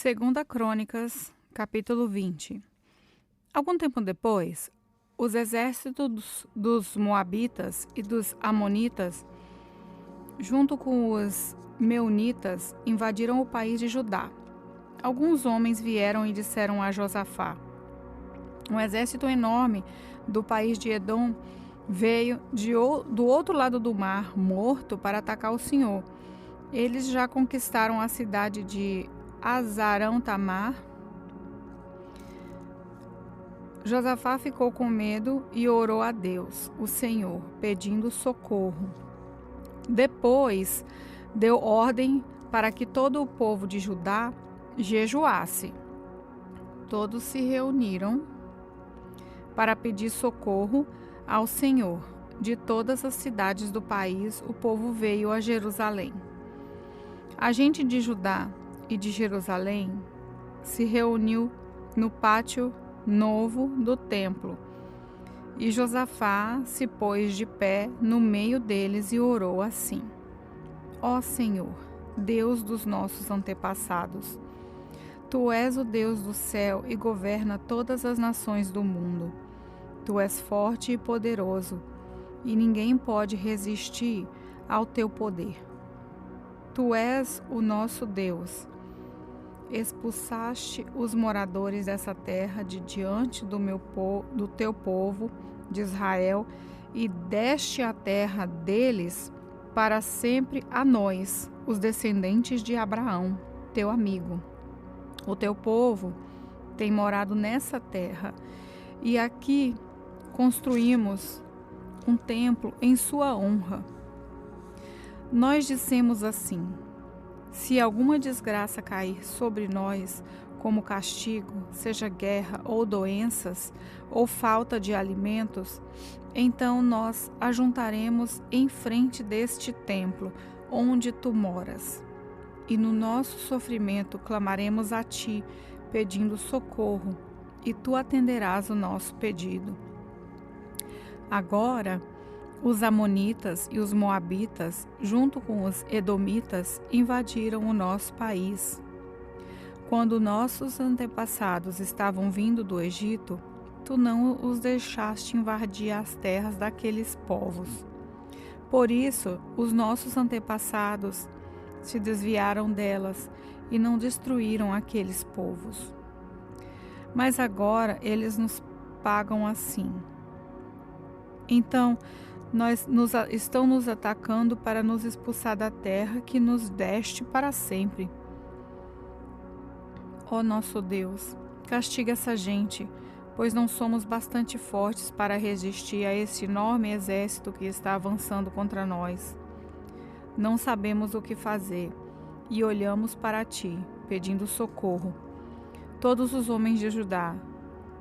Segunda Crônicas, capítulo 20. Algum tempo depois, os exércitos dos Moabitas e dos Amonitas, junto com os Meunitas, invadiram o país de Judá. Alguns homens vieram e disseram a Josafá: um exército enorme do país de Edom veio do outro lado do mar Morto para atacar o Senhor. Eles já conquistaram a cidade de Azarão-Tamar. Josafá ficou com medo e orou a Deus, o Senhor, pedindo socorro. Depois deu ordem para que todo o povo de Judá jejuasse. Todos se reuniram para pedir socorro ao Senhor. De todas as cidades do país, o povo veio a Jerusalém. A gente de Judá e de Jerusalém se reuniu no pátio novo do templo. E Josafá se pôs de pé no meio deles e orou assim: Ó Senhor, Deus dos nossos antepassados, Tu és o Deus do céu e governa todas as nações do mundo. Tu és forte e poderoso, e ninguém pode resistir ao Teu poder. Tu és o nosso Deus. Expulsaste os moradores dessa terra de diante do Teu povo de Israel e deste a terra deles para sempre a nós, os descendentes de Abraão, Teu amigo. O Teu povo tem morado nessa terra e aqui construímos um templo em Sua honra. Nós dissemos assim: se alguma desgraça cair sobre nós, como castigo, seja guerra ou doenças, ou falta de alimentos, então nós ajuntaremos em frente deste templo, onde tu moras. E no nosso sofrimento clamaremos a ti, pedindo socorro, e tu atenderás o nosso pedido. Agora, os Amonitas e os Moabitas, junto com os Edomitas, invadiram o nosso país. Quando nossos antepassados estavam vindo do Egito, tu não os deixaste invadir as terras daqueles povos. Por isso, os nossos antepassados se desviaram delas e não destruíram aqueles povos. Mas agora eles nos pagam assim. Então, estão nos atacando para nos expulsar da terra que nos deste para sempre. Ó nosso Deus, castiga essa gente, pois não somos bastante fortes para resistir a esse enorme exército que está avançando contra nós. Não sabemos o que fazer e olhamos para ti, pedindo socorro. Todos os homens de Judá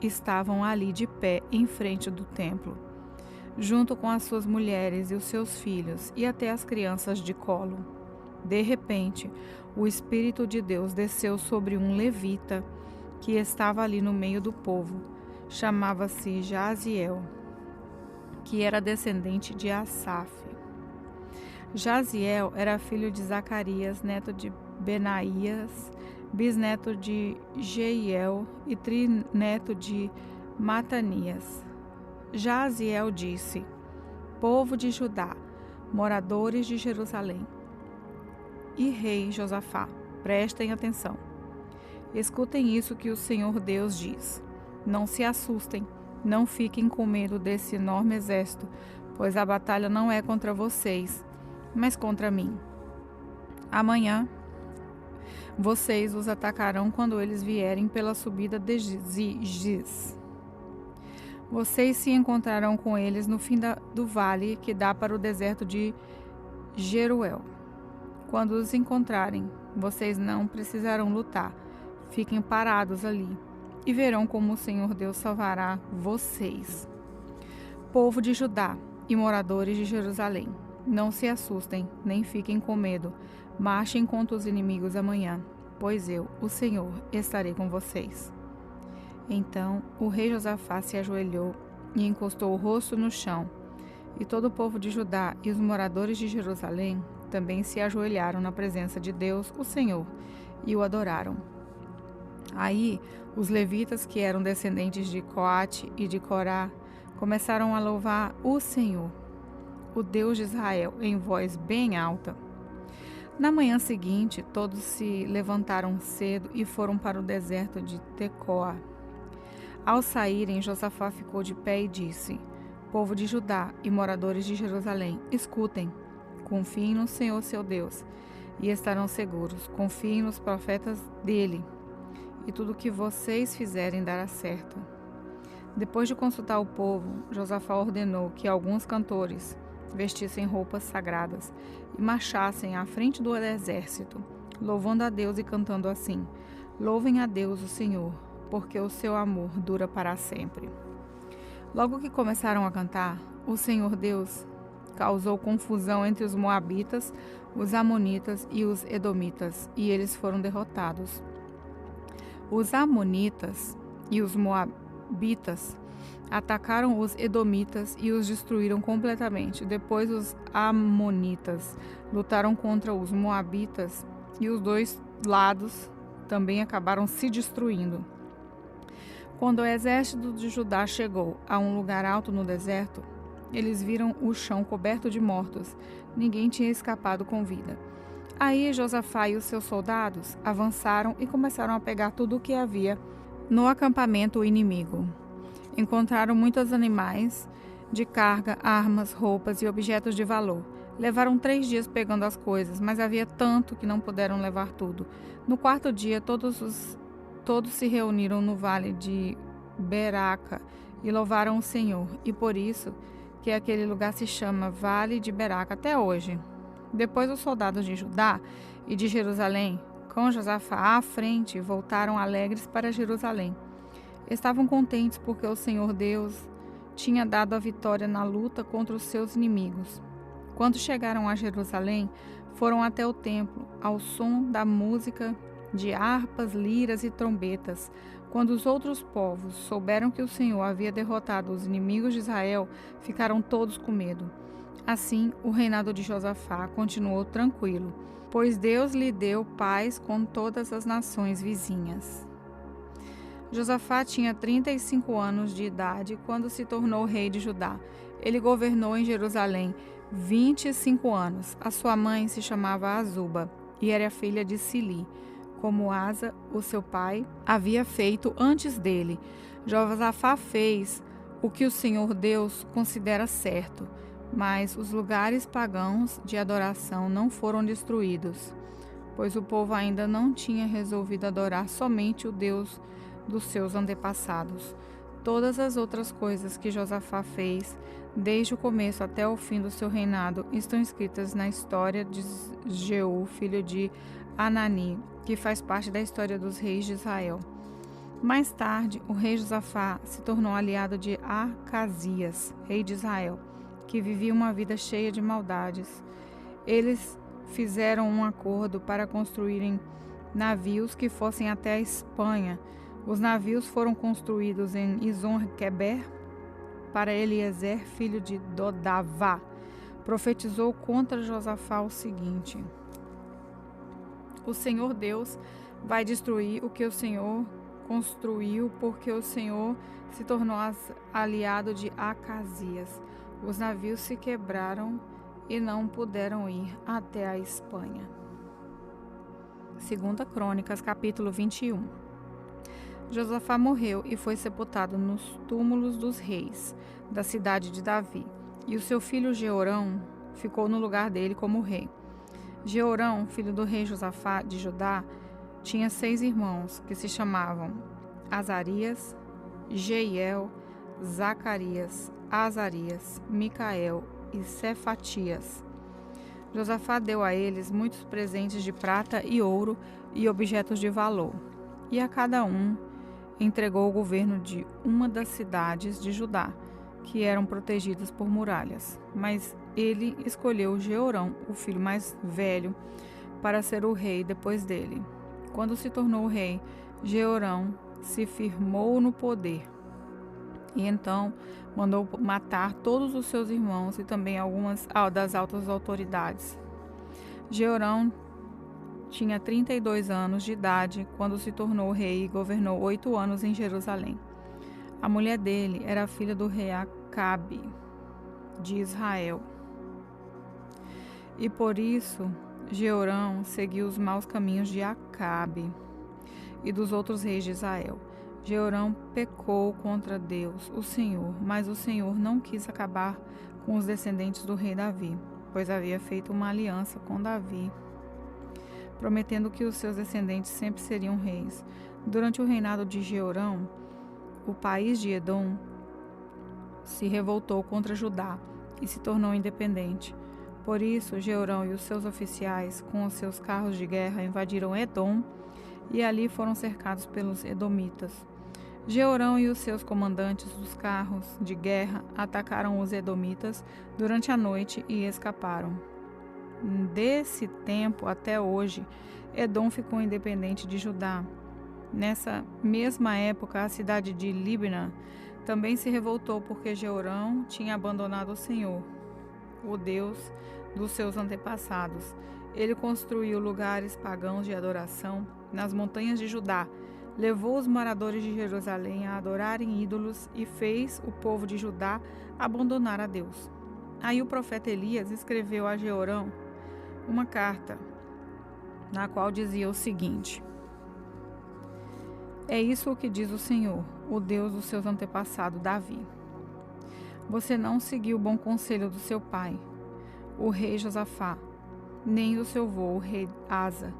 estavam ali de pé em frente do templo, junto com as suas mulheres e os seus filhos, e até as crianças de colo. De repente, o Espírito de Deus desceu sobre um levita que estava ali no meio do povo. Chamava-se Jaziel, que era descendente de Asaf. Jaziel era filho de Zacarias, neto de Benaías, bisneto de Jeiel e trineto de Matanias. Jaziel disse: povo de Judá, moradores de Jerusalém, e rei Josafá, prestem atenção. Escutem isso que o Senhor Deus diz. Não se assustem, não fiquem com medo desse enorme exército, pois a batalha não é contra vocês, mas contra mim. Amanhã vocês os atacarão quando eles vierem pela subida de Ziz. Vocês se encontrarão com eles no fim do vale que dá para o deserto de Jeruel. Quando os encontrarem, vocês não precisarão lutar. Fiquem parados ali e verão como o Senhor Deus salvará vocês. Povo de Judá e moradores de Jerusalém, não se assustem, nem fiquem com medo. Marchem contra os inimigos amanhã, pois eu, o Senhor, estarei com vocês. Então o rei Josafá se ajoelhou e encostou o rosto no chão. E todo o povo de Judá e os moradores de Jerusalém também se ajoelharam na presença de Deus, o Senhor, e o adoraram. Aí, os levitas, que eram descendentes de Coate e de Corá, começaram a louvar o Senhor, o Deus de Israel, em voz bem alta. Na manhã seguinte, todos se levantaram cedo e foram para o deserto de Tecoa. Ao saírem, Josafá ficou de pé e disse: Povo de Judá e moradores de Jerusalém, escutem. Confiem no Senhor seu Deus e estarão seguros. Confiem nos profetas dele e tudo o que vocês fizerem dará certo. Depois de consultar o povo, Josafá ordenou que alguns cantores vestissem roupas sagradas e marchassem à frente do exército, louvando a Deus e cantando assim: Louvem a Deus o Senhor, porque o seu amor dura para sempre. Logo que começaram a cantar, o Senhor Deus causou confusão entre os moabitas, os amonitas e os edomitas, e eles foram derrotados. Os amonitas e os moabitas atacaram os edomitas e os destruíram completamente. Depois os amonitas lutaram contra os moabitas e os dois lados também acabaram se destruindo. Quando o exército de Judá chegou a um lugar alto no deserto, eles viram o chão coberto de mortos. Ninguém tinha escapado com vida. Aí Josafá e os seus soldados avançaram e começaram a pegar tudo o que havia no acampamento inimigo. Encontraram muitos animais de carga, armas, roupas e objetos de valor. Levaram 3 dias pegando as coisas, mas havia tanto que não puderam levar tudo. No 4º dia, todos se reuniram no vale de Beraca e louvaram o Senhor, e por isso que aquele lugar se chama Vale de Beraca até hoje. Depois os soldados de Judá e de Jerusalém, com Josafá à frente, voltaram alegres para Jerusalém. Estavam contentes porque o Senhor Deus tinha dado a vitória na luta contra os seus inimigos. Quando chegaram a Jerusalém, foram até o templo, ao som da música de harpas, liras e trombetas. Quando os outros povos souberam que o Senhor havia derrotado os inimigos de Israel, ficaram todos com medo. Assim, o reinado de Josafá continuou tranquilo, pois Deus lhe deu paz com todas as nações vizinhas. Josafá tinha 35 anos de idade quando se tornou rei de Judá. Ele governou em Jerusalém 25 anos. A sua mãe se chamava Azuba e era filha de Sili, como Asa, o seu pai, havia feito antes dele. Josafá fez o que o Senhor Deus considera certo, mas os lugares pagãos de adoração não foram destruídos, pois o povo ainda não tinha resolvido adorar somente o Deus dos seus antepassados. Todas as outras coisas que Josafá fez, desde o começo até o fim do seu reinado, estão escritas na história de Jeú, filho de Anani, que faz parte da história dos reis de Israel. Mais tarde, o rei Josafá se tornou aliado de Acasias, rei de Israel, que vivia uma vida cheia de maldades. Eles fizeram um acordo para construírem navios que fossem até a Espanha. Os navios foram construídos em Izon-Queber para Eliezer, filho de Dodavá. Profetizou contra Josafá o seguinte: O Senhor Deus vai destruir o que o Senhor construiu, porque o Senhor se tornou aliado de Acasias. Os navios se quebraram e não puderam ir até a Espanha. 2 Crônicas, capítulo 21. Josafá morreu e foi sepultado nos túmulos dos reis da cidade de Davi, e o seu filho Jeorão ficou no lugar dele como rei. Jeorão, filho do rei Josafá de Judá, tinha 6 irmãos, que se chamavam Azarias, Jeiel, Zacarias, Azarias, Micael e Cefatias. Josafá deu a eles muitos presentes de prata e ouro e objetos de valor, e a cada um entregou o governo de uma das cidades de Judá, que eram protegidas por muralhas. Mas ele escolheu Jeorão, o filho mais velho, para ser o rei depois dele. Quando se tornou rei, Jeorão se firmou no poder. E então mandou matar todos os seus irmãos e também algumas das altas autoridades. Jeorão tinha 32 anos de idade quando se tornou rei e governou 8 anos em Jerusalém. A mulher dele era filha do rei Acabe, de Israel. E por isso, Jeorão seguiu os maus caminhos de Acabe e dos outros reis de Israel. Jeorão pecou contra Deus, o Senhor, mas o Senhor não quis acabar com os descendentes do rei Davi, pois havia feito uma aliança com Davi, prometendo que os seus descendentes sempre seriam reis. Durante o reinado de Jeorão, o país de Edom se revoltou contra Judá e se tornou independente. Por isso, Jeorão e os seus oficiais, com os seus carros de guerra, invadiram Edom e ali foram cercados pelos edomitas. Jeorão e os seus comandantes dos carros de guerra atacaram os edomitas durante a noite e escaparam. Desse tempo até hoje, Edom ficou independente de Judá. Nessa mesma época, a cidade de Libna também se revoltou porque Jeorão tinha abandonado o Senhor, o Deus dos seus antepassados. Ele construiu lugares pagãos de adoração nas montanhas de Judá, levou os moradores de Jerusalém a adorarem ídolos e fez o povo de Judá abandonar a Deus. Aí o profeta Elias escreveu a Jeorão uma carta, na qual dizia o seguinte: É isso o que diz o Senhor, o Deus dos seus antepassados, Davi. Você não seguiu o bom conselho do seu pai, o rei Josafá, nem do seu avô, o rei Asa,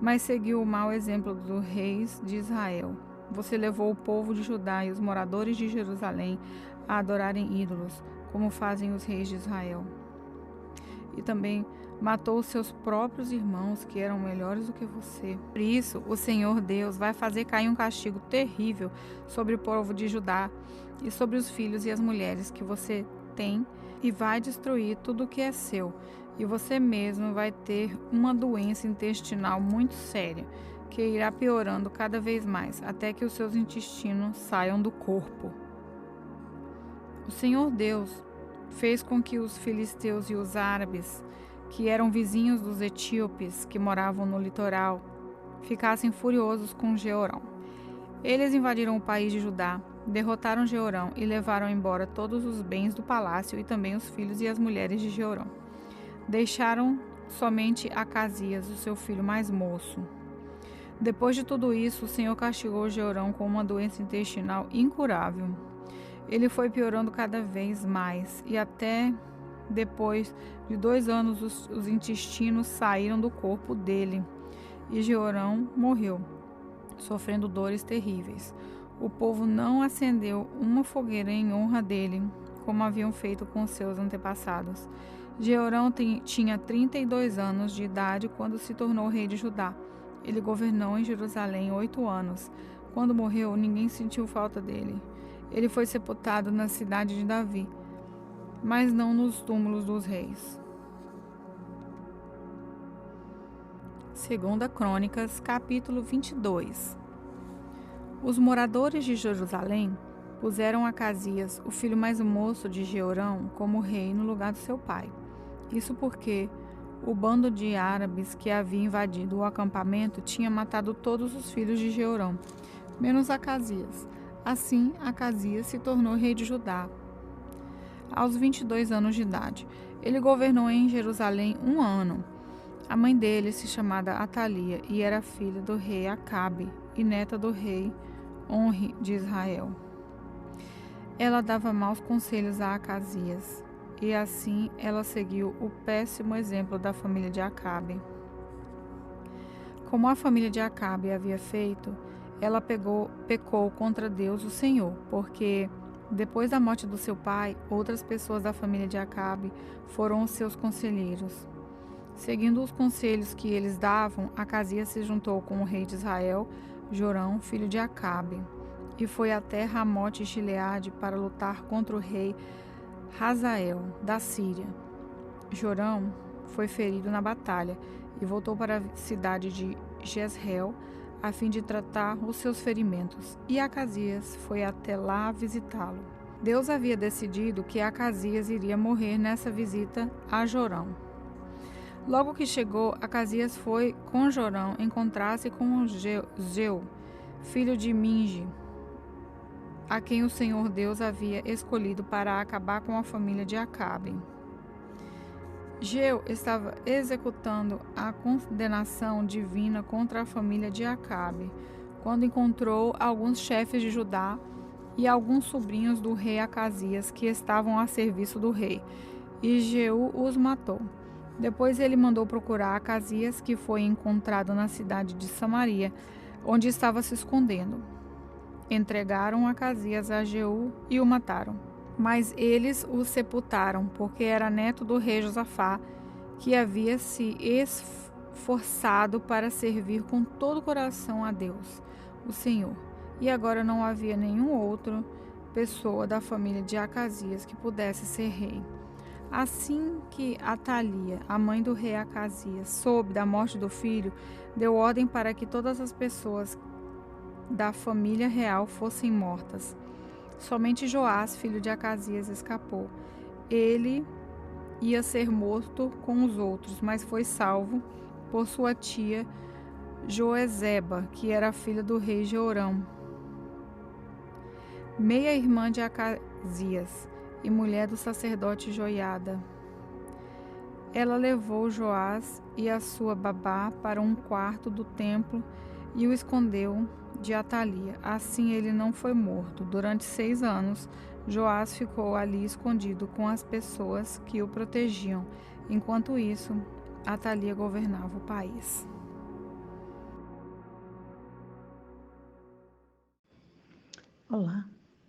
mas seguiu o mau exemplo dos reis de Israel. Você levou o povo de Judá e os moradores de Jerusalém a adorarem ídolos, como fazem os reis de Israel. E também matou os seus próprios irmãos, que eram melhores do que você. Por isso, o Senhor Deus vai fazer cair um castigo terrível sobre o povo de Judá e sobre os filhos e as mulheres que você tem, e vai destruir tudo o que é seu. E você mesmo vai ter uma doença intestinal muito séria, que irá piorando cada vez mais, até que os seus intestinos saiam do corpo. O Senhor Deus fez com que os filisteus e os árabes, que eram vizinhos dos etíopes que moravam no litoral, ficassem furiosos com Jeorão. Eles invadiram o país de Judá, derrotaram Jeorão e levaram embora todos os bens do palácio e também os filhos e as mulheres de Jeorão. Deixaram somente Acasias, o seu filho mais moço. Depois de tudo isso, o Senhor castigou Jeorão com uma doença intestinal incurável. Ele foi piorando cada vez mais, e até depois de 2 anos os intestinos saíram do corpo dele, e Jeorão morreu, sofrendo dores terríveis. O povo não acendeu uma fogueira em honra dele, como haviam feito com seus antepassados. Jeorão tinha 32 anos de idade quando se tornou rei de Judá. Ele governou em Jerusalém 8 anos. Quando morreu, ninguém sentiu falta dele. Ele foi sepultado na cidade de Davi, mas não nos túmulos dos reis. 2 Crônicas, capítulo 22. Os moradores de Jerusalém puseram Acasias, o filho mais moço de Jeorão, como rei no lugar do seu pai. Isso porque o bando de árabes que havia invadido o acampamento tinha matado todos os filhos de Jeorão, menos Acasias. Assim, Acasias se tornou rei de Judá aos 22 anos de idade. Ele governou em Jerusalém 1 ano. A mãe dele se chamava Atalia e era filha do rei Acabe e neta do rei Onri de Israel. Ela dava maus conselhos a Acasias, e assim ela seguiu o péssimo exemplo da família de Acabe. Como a família de Acabe havia feito, ela pecou contra Deus, o Senhor, porque depois da morte do seu pai, outras pessoas da família de Acabe foram os seus conselheiros. Seguindo os conselhos que eles davam, Acasias se juntou com o rei de Israel, Jorão, filho de Acabe, e foi até Ramote Gileade para lutar contra o rei Hazael, da Síria. Jorão foi ferido na batalha e voltou para a cidade de Jezreel a fim de tratar os seus ferimentos, e Acasias foi até lá visitá-lo. Deus havia decidido que Acasias iria morrer nessa visita a Jorão. Logo que chegou, Acasias foi com Jorão encontrar-se com Geu, filho de Minge, a quem o Senhor Deus havia escolhido para acabar com a família de Acabe. Geu estava executando a condenação divina contra a família de Acabe, quando encontrou alguns chefes de Judá e alguns sobrinhos do rei Acasias que estavam a serviço do rei, e Jeú os matou. Depois ele mandou procurar Acasias, que foi encontrado na cidade de Samaria, onde estava se escondendo. Entregaram Acasias a Jeú e o mataram. Mas eles o sepultaram, porque era neto do rei Josafá, que havia se esforçado para servir com todo o coração a Deus, o Senhor. E agora não havia nenhum outro pessoa da família de Acasias que pudesse ser rei. Assim que Atalia, a mãe do rei Acasias, soube da morte do filho, deu ordem para que todas as pessoas da família real fossem mortas. Somente Joás, filho de Acasias, escapou. Ele ia ser morto com os outros, mas foi salvo por sua tia Joezeba, que era filha do rei Jeorão, meia-irmã de Acasias e mulher do sacerdote Joiada. Ela levou Joás e a sua babá para um quarto do templo e o escondeu de Atalia. Assim ele não foi morto. Durante 6 anos, Joás ficou ali escondido com as pessoas que o protegiam. Enquanto isso, Atalia governava o país. Olá,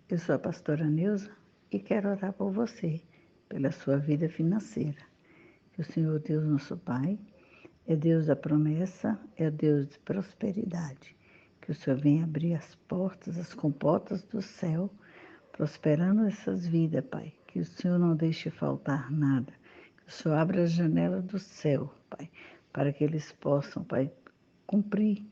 eu sou a pastora Neuza e quero orar por você, pela sua vida financeira. Que o Senhor Deus, nosso Pai, é Deus da promessa, é Deus de prosperidade. Que o Senhor venha abrir as portas, as comportas do céu, prosperando essas vidas, Pai. Que o Senhor não deixe faltar nada. Que o Senhor abra a janela do céu, Pai, para que eles possam, Pai, cumprir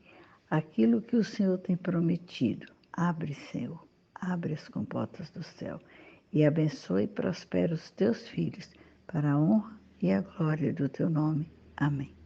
aquilo que o Senhor tem prometido. Abre, Senhor, abre as comportas do céu e abençoe e prospera os teus filhos para a honra e a glória do teu nome. Amém.